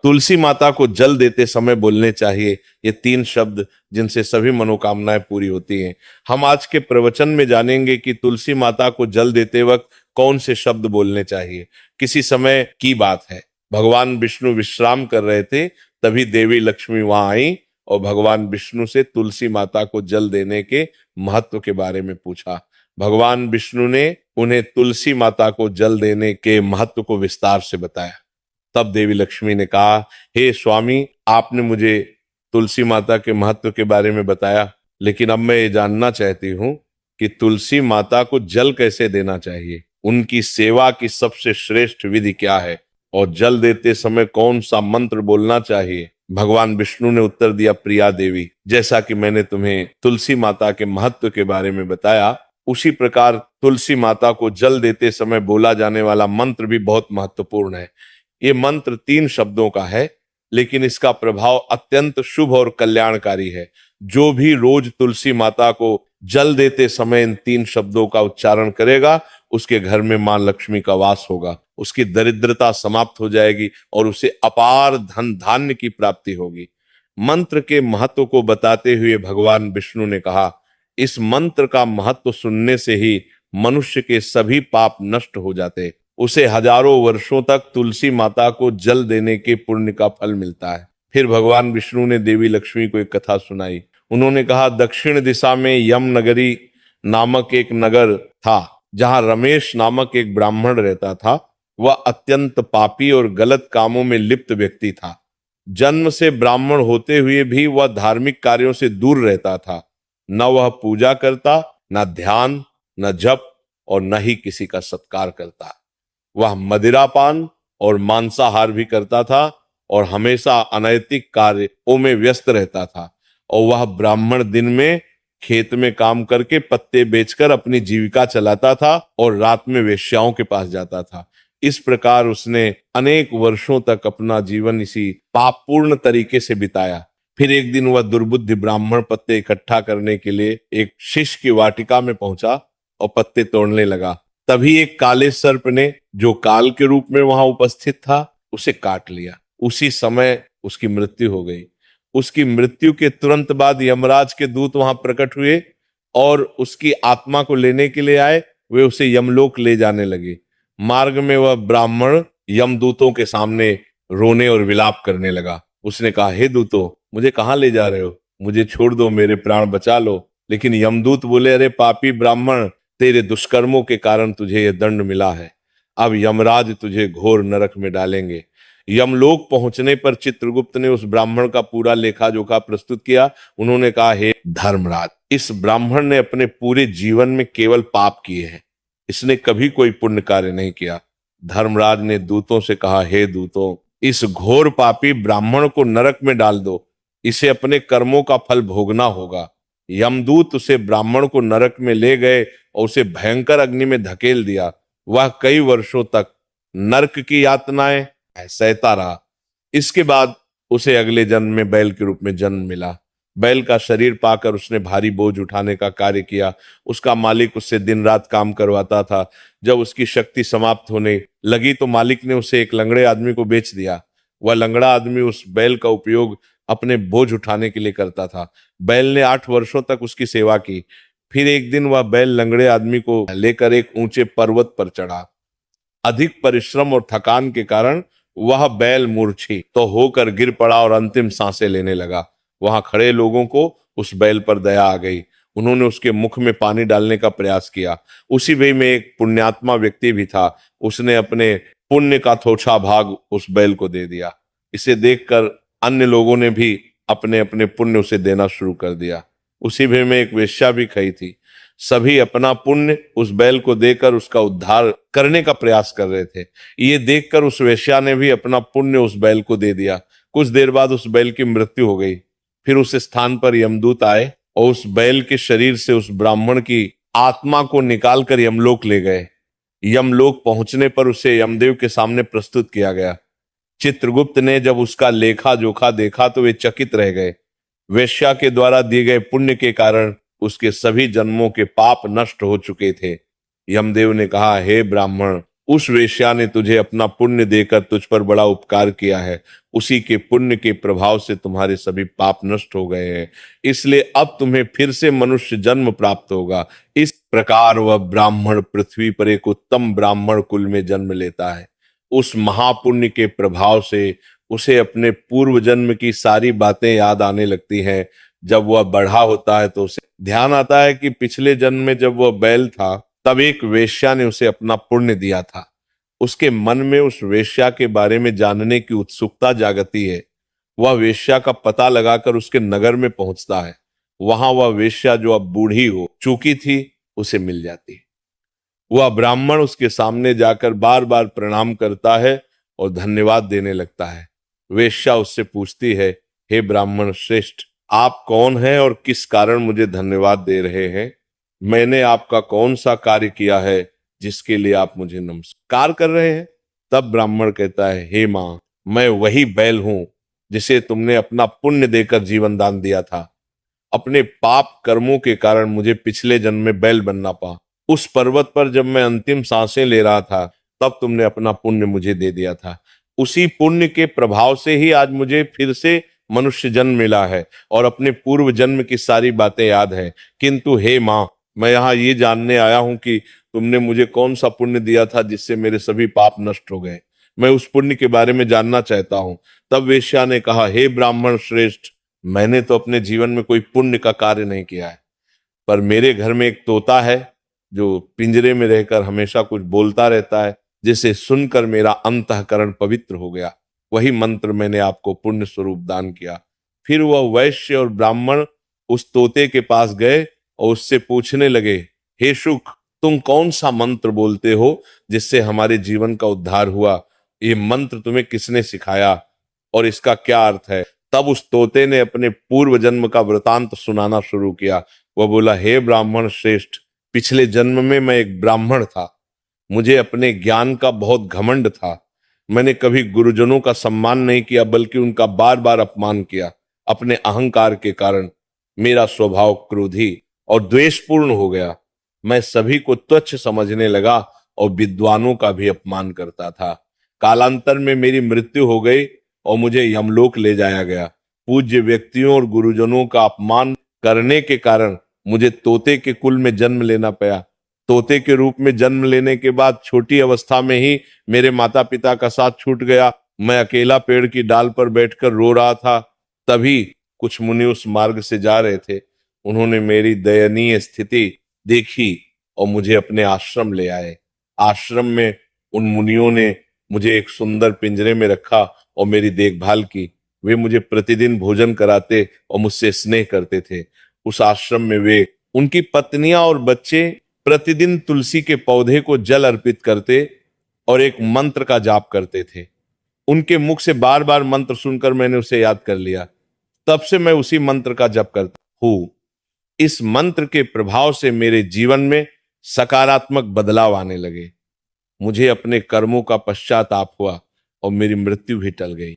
तुलसी माता को जल देते समय बोलने चाहिए। ये 3 शब्द जिनसे सभी मनोकामनाएं पूरी होती हैं। हम आज के प्रवचन में जानेंगे कि तुलसी माता को जल देते वक्त कौन से शब्द बोलने चाहिए। किसी समय की बात है, भगवान विष्णु विश्राम कर रहे थे, तभी देवी लक्ष्मी वहां आई और भगवान विष्णु से तुलसी माता को जल देने के महत्व के बारे में पूछा। भगवान विष्णु ने उन्हें तुलसी माता को जल देने के महत्व को विस्तार से बताया। तब देवी लक्ष्मी ने कहा, हे स्वामी, आपने मुझे तुलसी माता के महत्व के बारे में बताया, लेकिन अब मैं ये जानना चाहती हूँ कि तुलसी माता को जल कैसे देना चाहिए, उनकी सेवा की सबसे श्रेष्ठ विधि क्या है और जल देते समय कौन सा मंत्र बोलना चाहिए। भगवान विष्णु ने उत्तर दिया, प्रिया देवी, जैसा कि मैंने तुम्हें तुलसी माता के महत्व के बारे में बताया, उसी प्रकार तुलसी माता को जल देते समय बोला जाने वाला मंत्र भी बहुत महत्वपूर्ण है। ये मंत्र 3 शब्दों का है, लेकिन इसका प्रभाव अत्यंत शुभ और कल्याणकारी है। जो भी रोज तुलसी माता को जल देते समय इन 3 शब्दों का उच्चारण करेगा, उसके घर में मां लक्ष्मी का वास होगा, उसकी दरिद्रता समाप्त हो जाएगी और उसे अपार धन धान्य की प्राप्ति होगी। मंत्र के महत्व को बताते हुए भगवान विष्णु ने कहा, इस मंत्र का महत्व सुनने से ही मनुष्य के सभी पाप नष्ट हो जाते, उसे हजारों वर्षों तक तुलसी माता को जल देने के पुण्य का फल मिलता है। फिर भगवान विष्णु ने देवी लक्ष्मी को एक कथा सुनाई। उन्होंने कहा, दक्षिण दिशा में यम नगरी नामक एक नगर था, जहां रमेश नामक एक ब्राह्मण रहता था। वह अत्यंत पापी और गलत कामों में लिप्त व्यक्ति था। जन्म से ब्राह्मण होते हुए भी वह धार्मिक कार्यों से दूर रहता था। न वह पूजा करता, न ध्यान, न जप और न ही किसी का सत्कार करता। वह मदिरापान और मांसाहार भी करता था और हमेशा अनैतिक कार्यों में व्यस्त रहता था। और वह ब्राह्मण दिन में खेत में काम करके पत्ते बेचकर अपनी जीविका चलाता था और रात में वेश्याओं के पास जाता था। इस प्रकार उसने अनेक वर्षों तक अपना जीवन इसी पापपूर्ण तरीके से बिताया। फिर एक दिन वह दुर्बुद्धि ब्राह्मण पत्ते इकट्ठा करने के लिए एक शिष्य की वाटिका में पहुंचा और पत्ते तोड़ने लगा। तभी एक काले सर्प ने, जो काल के रूप में वहां उपस्थित था, उसे काट लिया। उसी समय उसकी मृत्यु हो गई। उसकी मृत्यु के तुरंत बाद यमराज के दूत वहां प्रकट हुए और उसकी आत्मा को लेने के लिए आए। वे उसे यमलोक ले जाने लगे। मार्ग में वह ब्राह्मण यमदूतों के सामने रोने और विलाप करने लगा। उसने कहा, हे दूतों, मुझे कहां ले जा रहे हो? मुझे छोड़ दो, मेरे प्राण बचा लो। लेकिन यमदूत बोले, अरे पापी ब्राह्मण, तेरे दुष्कर्मों के कारण तुझे यह दंड मिला है। अब यमराज तुझे घोर नरक में डालेंगे। यमलोक पहुंचने पर चित्रगुप्त ने उस ब्राह्मण का पूरा लेखा जोखा प्रस्तुत किया। उन्होंने कहा, हे धर्मराज, इस ब्राह्मण ने अपने पूरे जीवन में केवल पाप किए हैं, इसने कभी कोई पुण्य कार्य नहीं किया। धर्मराज ने दूतों से कहा, हे दूतों, इस घोर पापी ब्राह्मण को नरक में डाल दो, इसे अपने कर्मों का फल भोगना होगा। यमदूत उसे ब्राह्मण को नरक में ले गए और उसे भयंकर अग्नि में धकेल दिया। वह कई वर्षों तक नरक की यातनाएं सहता रहा। इसके बाद उसे अगले जन्म में बैल के रूप में जन्म मिला। बैल का शरीर पाकर उसने भारी बोझ उठाने का कार्य किया। उसका मालिक उससे दिन रात काम करवाता था। जब उसकी शक्ति समाप्त होने लगी तो मालिक ने उसे एक लंगड़े आदमी को बेच दिया। वह लंगड़ा आदमी उस बैल का उपयोग अपने बोझ उठाने के लिए करता था। बैल ने 8 वर्षों तक उसकी सेवा की। फिर एक दिन वह बैल लंगड़े आदमी को लेकर एक ऊंचे पर्वत पर चढ़ा। अधिक परिश्रम और थकान के कारण वह बैल मूर्छित तो होकर गिर पड़ा और अंतिम सांसें लेने लगा। वहां खड़े लोगों को उस बैल पर दया आ गई। उन्होंने उसके मुख में पानी डालने का प्रयास किया। उसी वे में एक पुण्यात्मा व्यक्ति भी था। उसने अपने पुण्य का थोड़ा भाग उस बैल को दे दिया। इसे देखकर अन्य लोगों ने भी अपने अपने पुण्य उसे देना शुरू कर दिया। उसी वे में एक वेश्या भी खड़ी थी। सभी अपना पुण्य उस बैल को देकर उसका उद्धार करने का प्रयास कर रहे थे। ये देखकर उस वेश्या ने भी अपना पुण्य उस बैल को दे दिया। कुछ देर बाद उस बैल की मृत्यु हो गई। फिर उस स्थान पर यमदूत आए और उस बैल के शरीर से उस ब्राह्मण की आत्मा को निकालकर यमलोक ले गए। यमलोक पहुंचने पर उसे यमदेव के सामने प्रस्तुत किया गया। चित्रगुप्त ने जब उसका लेखा जोखा देखा तो वे चकित रह गए। वेश्या के द्वारा दिए गए पुण्य के कारण उसके सभी जन्मों के पाप नष्ट हो चुके थे। यमदेव ने कहा, हे ब्राह्मण, उस वेश्या ने तुझे अपना पुण्य देकर तुझ पर बड़ा उपकार किया है, उसी के पुण्य के प्रभाव से तुम्हारे सभी पाप नष्ट हो गए हैं, इसलिए अब तुम्हें फिर से मनुष्य जन्म प्राप्त होगा। इस प्रकार वह ब्राह्मण पृथ्वी पर एक उत्तम ब्राह्मण कुल में जन्म लेता है। उस महापुण्य के प्रभाव से उसे अपने पूर्व जन्म की सारी बातें याद आने लगती हैं। जब वह बड़ा होता है तो उसे ध्यान आता है कि पिछले जन्म में जब वह बैल था तब एक वेश्या ने उसे अपना पुण्य दिया था। उसके मन में उस वेश्या के बारे में जानने की उत्सुकता जागती है। वह वेश्या का पता लगाकर उसके नगर में पहुंचता है। वहां वह वेश्या जो अब बूढ़ी हो चुकी थी उसे मिल जाती है। वह ब्राह्मण उसके सामने जाकर बार बार प्रणाम करता है और धन्यवाद देने लगता है। वेश्या उससे पूछती है, हे ब्राह्मण श्रेष्ठ, आप कौन हैं और किस कारण मुझे धन्यवाद दे रहे हैं? मैंने आपका कौन सा कार्य किया है जिसके लिए आप मुझे नमस्कार कर रहे हैं? तब ब्राह्मण कहता है, हे मां, मैं वही बैल हूं जिसे तुमने अपना पुण्य देकर जीवन दान दिया था। अपने पाप कर्मों के कारण मुझे पिछले जन्म में बैल बनना पड़ा। उस पर्वत पर जब मैं अंतिम सांसें ले रहा था तब तुमने अपना पुण्य मुझे दे दिया था। उसी पुण्य के प्रभाव से ही आज मुझे फिर से मनुष्य जन्म मिला है और अपने पूर्व जन्म की सारी बातें याद है। किंतु हे मां, मैं यहाँ ये जानने आया हूं कि तुमने मुझे कौन सा पुण्य दिया था जिससे मेरे सभी पाप नष्ट हो गए। मैं उस पुण्य के बारे में जानना चाहता हूं। तब वेश्या ने कहा, हे ब्राह्मण श्रेष्ठ, मैंने तो अपने जीवन में कोई पुण्य का कार्य नहीं किया है, पर मेरे घर में एक तोता है जो पिंजरे में रहकर हमेशा कुछ बोलता रहता है, जिसे सुनकर मेरा अंतःकरण पवित्र हो गया। वही मंत्र मैंने आपको पुण्य स्वरूप दान किया। फिर वह वैश्य और ब्राह्मण उस तोते के पास गए और उससे पूछने लगे, हे शुक, तुम कौन सा मंत्र बोलते हो जिससे हमारे जीवन का उद्धार हुआ? ये मंत्र तुम्हें किसने सिखाया और इसका क्या अर्थ है? तब उस तोते ने अपने पूर्व जन्म का वृतांत सुनाना शुरू किया। वह बोला, हे ब्राह्मण श्रेष्ठ, पिछले जन्म में मैं एक ब्राह्मण था। मुझे अपने ज्ञान का बहुत घमंड था। मैंने कभी गुरुजनों का सम्मान नहीं किया बल्कि उनका बार बार अपमान किया। अपने अहंकार के कारण मेरा स्वभाव क्रोधी और द्वेषपूर्ण हो गया। मैं सभी को तुच्छ समझने लगा और विद्वानों का भी अपमान करता था। कालांतर में मेरी मृत्यु हो गई और मुझे यमलोक ले जाया गया। पूज्य व्यक्तियों और गुरुजनों का अपमान करने के कारण मुझे तोते के कुल में जन्म लेना पड़ा। तोते के रूप में जन्म लेने के बाद छोटी अवस्था में ही मेरे माता पिता का साथ छूट गया। मैं अकेला पेड़ की डाल पर बैठकर रो रहा था। तभी कुछ मुनि उस मार्ग से जा रहे थे। उन्होंने मेरी दयनीय स्थिति देखी और मुझे अपने आश्रम ले आए। आश्रम में उन मुनियों ने मुझे एक सुंदर पिंजरे में रखा और मेरी देखभाल की। वे मुझे प्रतिदिन भोजन कराते और मुझसे स्नेह करते थे। उस आश्रम में वे, उनकी पत्नियां और बच्चे प्रतिदिन तुलसी के पौधे को जल अर्पित करते और एक मंत्र का जाप करते थे। उनके मुख से बार बार मंत्र सुनकर मैंने उसे याद कर लिया। तब से मैं उसी मंत्र का जप करता हूं। इस मंत्र के प्रभाव से मेरे जीवन में सकारात्मक बदलाव आने लगे। मुझे अपने कर्मों का पश्चाताप हुआ और मेरी मृत्यु भी टल गई।